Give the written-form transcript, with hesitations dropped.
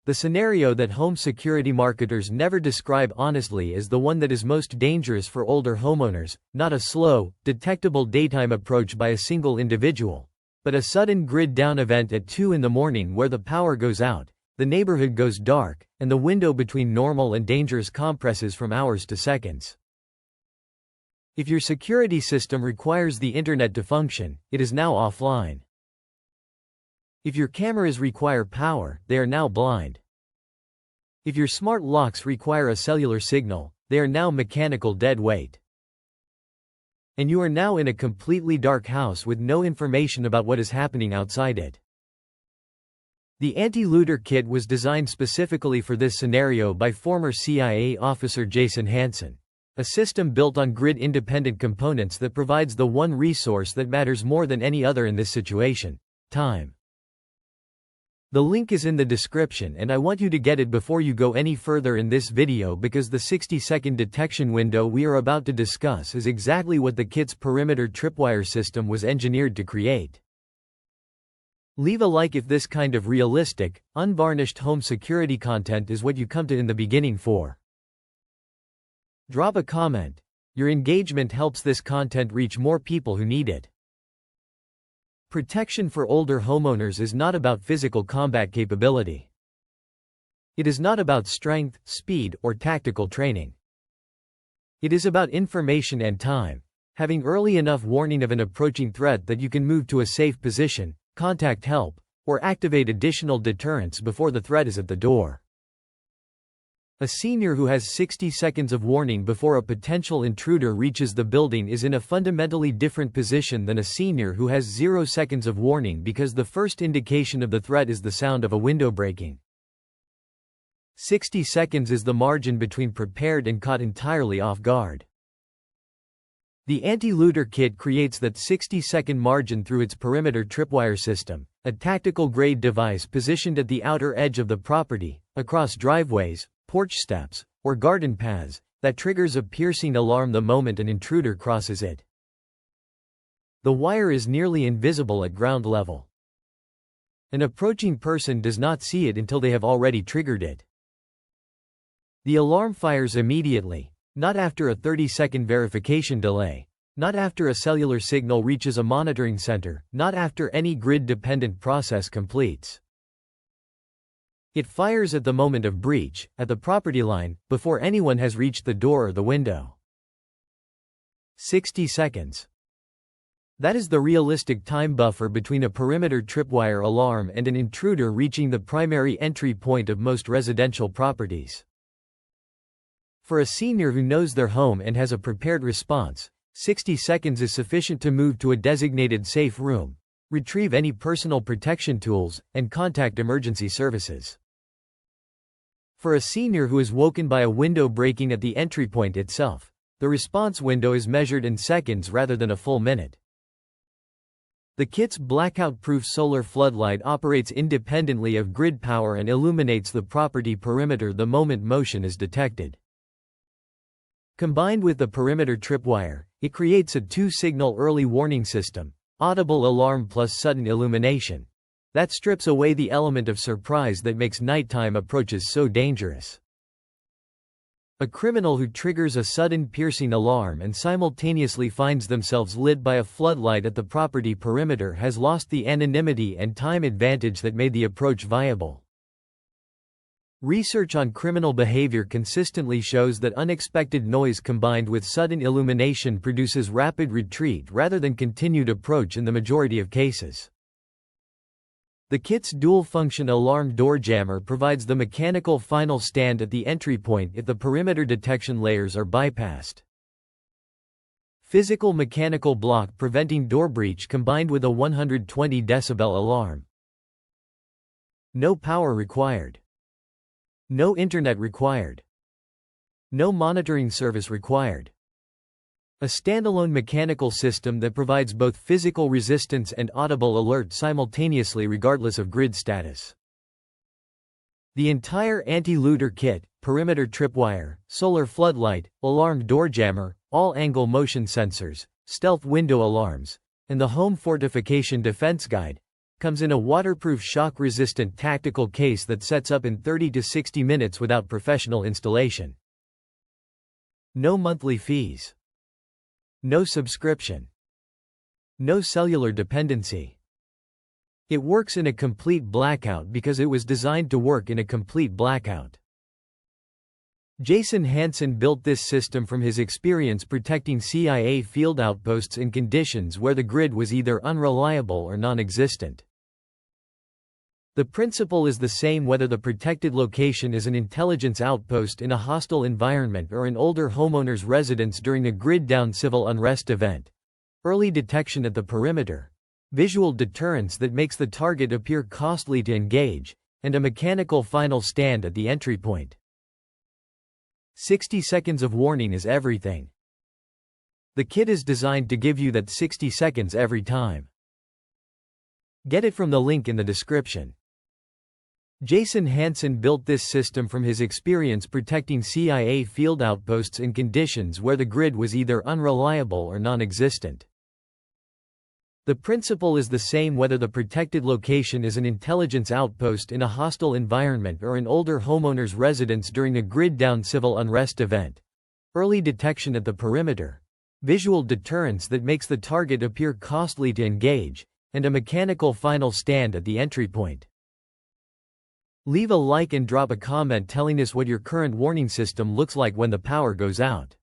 The scenario that home security marketers never describe honestly is the one that is most dangerous for older homeowners, not a slow, detectable daytime approach by a single individual, but a sudden grid-down event at 2 in the morning where the power goes out, the neighborhood goes dark, and the window between normal and dangerous compresses from hours to seconds. If your security system requires the internet to function, it is now offline. If your cameras require power, they are now blind. If your smart locks require a cellular signal, they are now mechanical dead weight. And you are now in a completely dark house with no information about what is happening outside it. The anti-looter kit was designed specifically for this scenario by former CIA officer Jason Hansen. A system built on grid-independent components that provides the one resource that matters more than any other in this situation: time. The link is in the description and I want you to get it before you go any further in this video because the 60-second detection window we are about to discuss is exactly what the kit's perimeter tripwire system was engineered to create. Leave a like if this kind of realistic, unvarnished home security content is what you come to in the beginning for. Drop a comment. Your engagement helps this content reach more people who need it. Protection for older homeowners is not about physical combat capability. It is not about strength, speed, or tactical training. It is about information and time, having early enough warning of an approaching threat that you can move to a safe position, contact help, or activate additional deterrence before the threat is at the door. A senior who has 60 seconds of warning before a potential intruder reaches the building is in a fundamentally different position than a senior who has 0 seconds of warning because the first indication of the threat is the sound of a window breaking. 60 seconds is the margin between prepared and caught entirely off guard. The anti-looter kit creates that 60-second margin through its perimeter tripwire system, a tactical-grade device positioned at the outer edge of the property, across driveways, porch steps, or garden paths, that triggers a piercing alarm the moment an intruder crosses it. The wire is nearly invisible at ground level. An approaching person does not see it until they have already triggered it. The alarm fires immediately, not after a 30-second verification delay, not after a cellular signal reaches a monitoring center, not after any grid-dependent process completes. It fires at the moment of breach, at the property line, before anyone has reached the door or the window. 60 seconds. That is the realistic time buffer between a perimeter tripwire alarm and an intruder reaching the primary entry point of most residential properties. For a senior who knows their home and has a prepared response, 60 seconds is sufficient to move to a designated safe room, retrieve any personal protection tools, and contact emergency services. For a senior who is woken by a window breaking at the entry point itself, the response window is measured in seconds rather than a full minute. The kit's blackout-proof solar floodlight operates independently of grid power and illuminates the property perimeter the moment motion is detected. Combined with the perimeter tripwire, it creates a two-signal early warning system, audible alarm plus sudden illumination, that strips away the element of surprise that makes nighttime approaches so dangerous. A criminal who triggers a sudden piercing alarm and simultaneously finds themselves lit by a floodlight at the property perimeter has lost the anonymity and time advantage that made the approach viable. Research on criminal behavior consistently shows that unexpected noise combined with sudden illumination produces rapid retreat rather than continued approach in the majority of cases. The kit's dual-function alarm door jammer provides the mechanical final stand at the entry point if the perimeter detection layers are bypassed. Physical mechanical block preventing door breach combined with a 120 decibel alarm. No power required. No internet required. No monitoring service required. A standalone mechanical system that provides both physical resistance and audible alert simultaneously regardless of grid status. The entire anti-looter kit, perimeter tripwire, solar floodlight, alarm door jammer, all-angle motion sensors, stealth window alarms, and the home fortification defense guide, Comes in a waterproof shock-resistant tactical case that sets up in 30 to 60 minutes without professional installation. No monthly fees. No subscription. No cellular dependency. It works in a complete blackout because it was designed to work in a complete blackout. Jason Hansen built this system from his experience protecting CIA field outposts in conditions where the grid was either unreliable or non-existent. The principle is the same whether the protected location is an intelligence outpost in a hostile environment or an older homeowner's residence during a grid-down civil unrest event. Early detection at the perimeter, visual deterrence that makes the target appear costly to engage, and a mechanical final stand at the entry point. 60 seconds of warning is everything. The kit is designed to give you that 60 seconds every time. Get it from the link in the description. Jason Hansen built this system from his experience protecting CIA field outposts in conditions where the grid was either unreliable or non-existent. The principle is the same whether the protected location is an intelligence outpost in a hostile environment or an older homeowner's residence during a grid-down civil unrest event. Early detection at the perimeter, visual deterrence that makes the target appear costly to engage, and a mechanical final stand at the entry point. Leave a like and drop a comment telling us what your current warning system looks like when the power goes out.